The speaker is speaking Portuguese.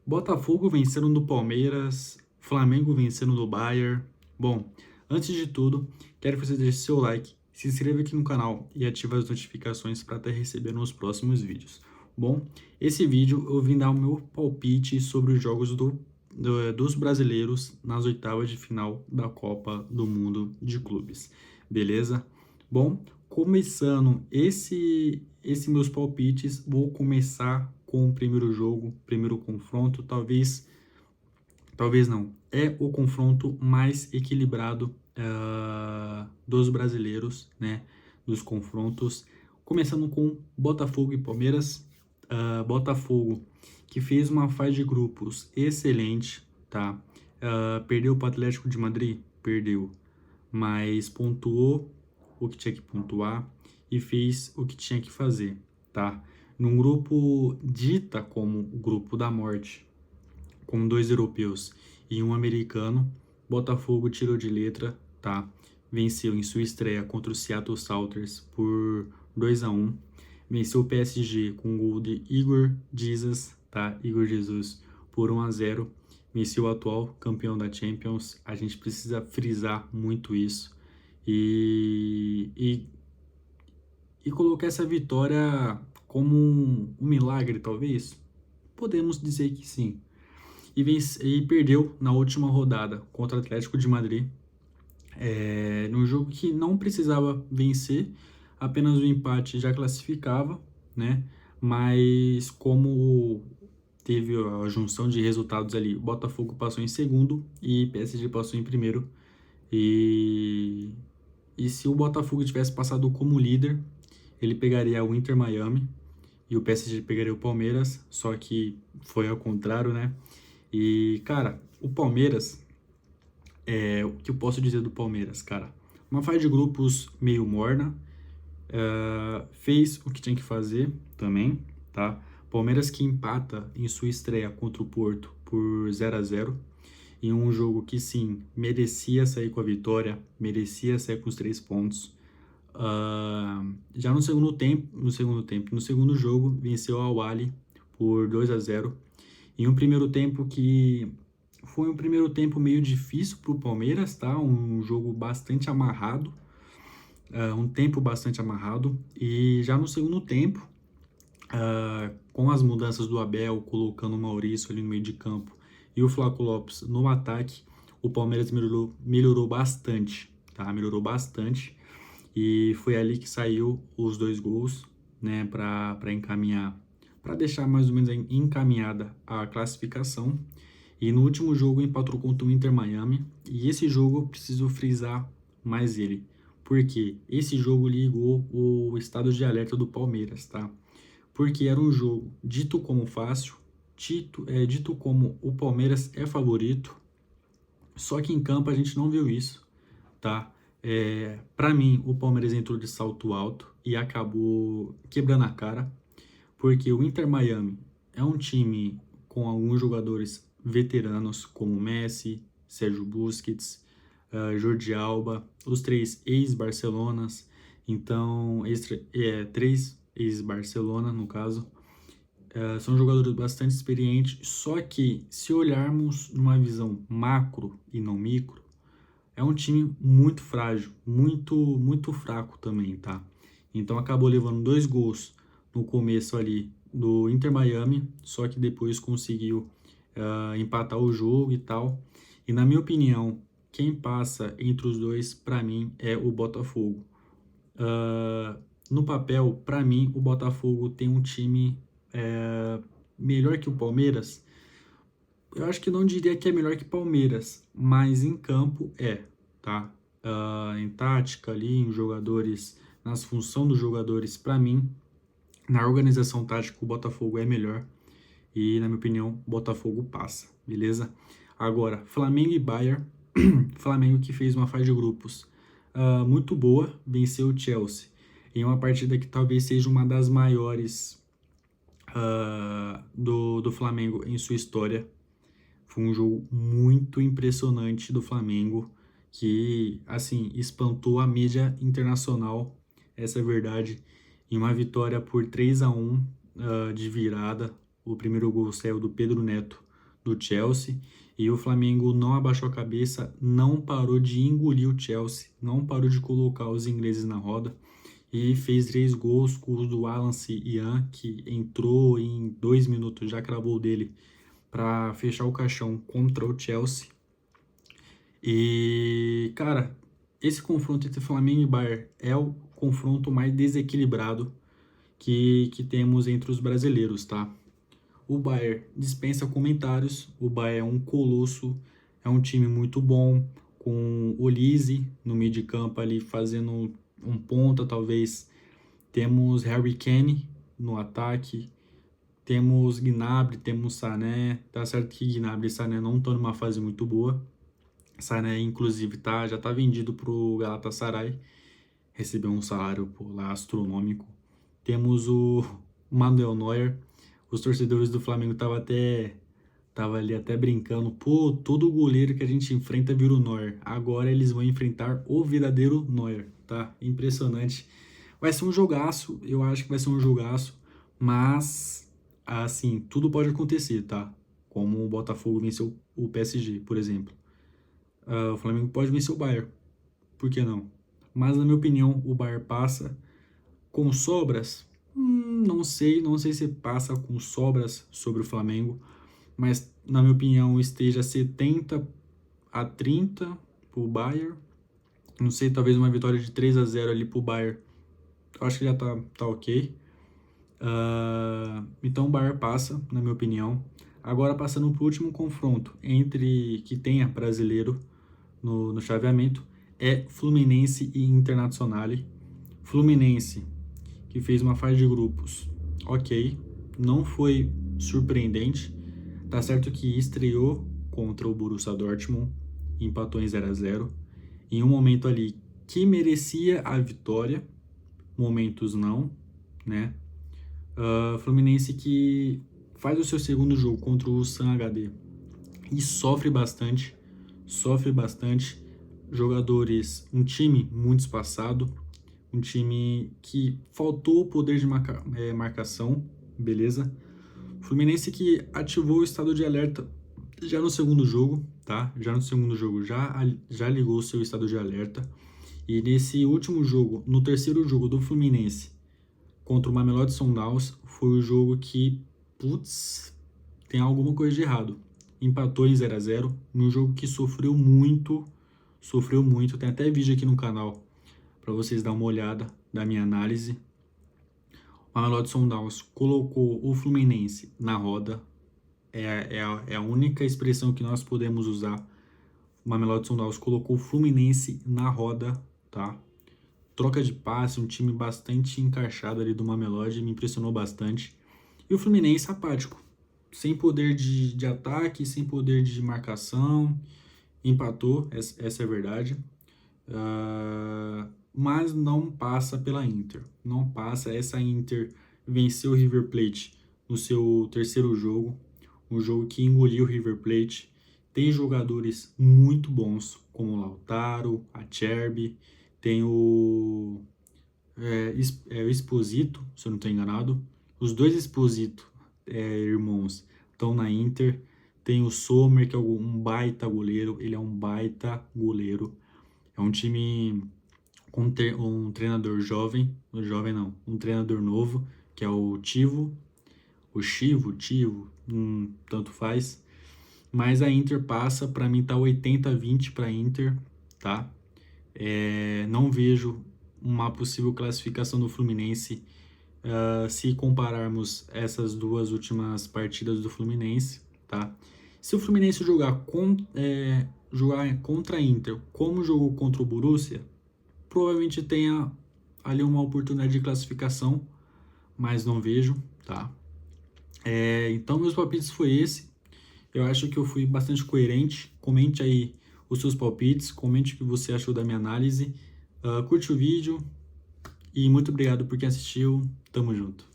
Botafogo vencendo do Palmeiras, Flamengo vencendo do Bayern. Bom, antes de tudo, quero que você deixe seu like, se inscreva aqui no canal e ative as notificações para estar recebendo os próximos vídeos. Bom, esse vídeo eu vim dar o meu palpite sobre os jogos dos brasileiros nas oitavas de final da Copa do Mundo de Clubes, beleza? Bom, começando esse meus palpites, vou começar com o primeiro jogo, primeiro confronto, talvez não, é o confronto mais equilibrado dos brasileiros, né, dos confrontos, começando com Botafogo e Palmeiras. Botafogo, que fez uma fase de grupos excelente, tá? Perdeu para o Atlético de Madrid? Perdeu, mas pontuou o que tinha que pontuar e fez o que tinha que fazer, tá? Num grupo dita como o grupo da morte, com 2 europeus e um americano, Botafogo tirou de letra, tá? Venceu em sua estreia contra o Seattle Sounders por 2-1. Venceu o PSG com o gol de Igor Jesus, tá? Igor Jesus por 1-0. Venceu o atual campeão da Champions. A gente precisa frisar muito isso. E colocar essa vitória como um milagre, talvez? Podemos dizer que sim. E perdeu na última rodada contra o Atlético de Madrid, num jogo que não precisava vencer, apenas o empate já classificava, né? Mas como teve a junção de resultados ali, o Botafogo passou em segundo e PSG passou em primeiro. E, e se o Botafogo tivesse passado como líder, ele pegaria o Inter Miami e o PSG pegaria o Palmeiras, só que foi ao contrário, né? E, cara, o Palmeiras, o que eu posso dizer do Palmeiras, cara? Uma fase de grupos meio morna, fez o que tinha que fazer também, tá? Palmeiras que empata em sua estreia contra o Porto por 0-0, em um jogo que sim, merecia sair com a vitória, merecia sair com os 3 pontos. Já no segundo jogo, venceu a Al-Ahly por 2-0, em um primeiro tempo que foi um primeiro tempo meio difícil para o Palmeiras, tá? Um jogo bastante amarrado, um tempo bastante amarrado. E já no segundo tempo, com as mudanças do Abel, colocando o Maurício ali no meio de campo e o Flaco Lopes no ataque, o Palmeiras melhorou bastante, tá? Melhorou bastante. E foi ali que saiu os 2 gols, né? Para encaminhar, para deixar mais ou menos encaminhada a classificação. E no último jogo empatou contra o Inter Miami. E esse jogo eu preciso frisar mais ele, porque esse jogo ligou o estado de alerta do Palmeiras, tá? Porque era um jogo dito como fácil, dito como o Palmeiras é favorito, só que em campo a gente não viu isso, tá? Para mim, o Palmeiras entrou de salto alto e acabou quebrando a cara, porque o Inter Miami é um time com alguns jogadores veteranos, como Messi, Sérgio Busquets, Jordi Alba, os 3 ex-Barcelonas, então, 3 ex-Barcelona, no caso, são jogadores bastante experientes, só que se olharmos numa visão macro e não micro, é um time muito frágil, muito fraco também, tá? Então acabou levando 2 gols no começo ali do Inter Miami, só que depois conseguiu empatar o jogo e tal. E na minha opinião, quem passa entre os dois, para mim, é o Botafogo. No papel, para mim, o Botafogo tem um time melhor que o Palmeiras. Eu acho que não diria que é melhor que Palmeiras, mas em campo tá? Em tática ali, em jogadores, nas funções dos jogadores, para mim, na organização tática, o Botafogo é melhor. E, na minha opinião, o Botafogo passa, beleza? Agora, Flamengo e Bayern. Flamengo que fez uma fase de grupos muito boa, venceu o Chelsea em uma partida que talvez seja uma das maiores do Flamengo em sua história. Foi um jogo muito impressionante do Flamengo, que, assim, espantou a mídia internacional, essa é a verdade, em uma vitória por 3-1 de virada. O primeiro gol saiu do Pedro Neto do Chelsea, e o Flamengo não abaixou a cabeça, não parou de engolir o Chelsea, não parou de colocar os ingleses na roda, e fez 3 gols com o do Alan Ian, que entrou em 2 minutos, já cravou o dele para fechar o caixão contra o Chelsea. E, cara, esse confronto entre Flamengo e Bayern é o confronto mais desequilibrado que temos entre os brasileiros, tá? O Bayern dispensa comentários, o Bayern é um colosso, é um time muito bom, com o Olise no meio de campo ali fazendo um ponta, talvez. Temos Harry Kane no ataque, temos Gnabry, temos Sané. Tá certo que Gnabry e Sané não estão numa fase muito boa. Sané, inclusive, já tá vendido pro Galatasaray, recebeu um salário lá astronômico. Temos o Manuel Neuer. Os torcedores do Flamengo tava ali até brincando, pô, todo goleiro que a gente enfrenta vira o Neuer. Agora eles vão enfrentar o verdadeiro Neuer, tá? Impressionante. Vai ser um jogaço, eu acho que vai ser um jogaço, mas, assim, tudo pode acontecer, tá? Como o Botafogo venceu o PSG, por exemplo. O Flamengo pode vencer o Bayern, por que não? Mas, na minha opinião, o Bayern passa com sobras. Não sei se passa com sobras sobre o Flamengo, mas, na minha opinião, esteja 70-30 pro Bayern. Não sei, talvez uma vitória de 3-0 ali pro Bayern. Eu acho que já tá ok. Então o Bayern passa, na minha opinião. Agora passando pro último confronto entre que tenha brasileiro no chaveamento, é Fluminense e Internacional. Fluminense, que fez uma fase de grupos ok, não foi surpreendente. Tá certo que estreou contra o Borussia Dortmund, empatou em 0-0, em um momento ali que merecia a vitória, momentos não, né? Fluminense que faz o seu segundo jogo contra o Sam HD e sofre bastante, jogadores, um time muito espaçado, um time que faltou o poder de marcação, beleza? Fluminense que ativou o estado de alerta já no segundo jogo, tá? Já no segundo jogo já ligou o seu estado de alerta. E nesse último jogo, no terceiro jogo do Fluminense contra o Mamelodi Sundowns, foi o jogo que, tem alguma coisa de errado. Empatou em 0-0, num jogo que sofreu muito. Tem até vídeo aqui no canal para vocês dar uma olhada da minha análise. O Mamelodi Sundowns colocou o Fluminense na roda. É a única expressão que nós podemos usar. O Mamelodi Sundowns colocou o Fluminense na roda, tá? Troca de passe, um time bastante encaixado ali do Mamelodi, me impressionou bastante. E o Fluminense apático, sem poder de ataque, sem poder de marcação, empatou, essa é a verdade. Mas não passa pela Inter, não passa. Essa Inter venceu o River Plate no seu terceiro jogo, um jogo que engoliu o River Plate. Tem jogadores muito bons, como o Lautaro, a Acerbi, tem o Esposito, se eu não estou enganado. Os dois Esposito irmãos estão na Inter. Tem o Sommer, que é um baita goleiro. Ele é um baita goleiro. É um time com um treinador jovem. Um treinador novo, que é o Tivo. Tanto faz. Mas a Inter passa, para mim tá 80-20 para Inter, tá? Não vejo uma possível classificação do Fluminense se compararmos essas duas últimas partidas do Fluminense, tá? Se o Fluminense jogar contra a Inter como jogou contra o Borussia, provavelmente tenha ali uma oportunidade de classificação, mas não vejo, tá? Então meus palpites foi esse. Eu acho que eu fui bastante coerente. Comente aí os seus palpites, comente o que você achou da minha análise, curte o vídeo e muito obrigado por quem assistiu. Tamo junto.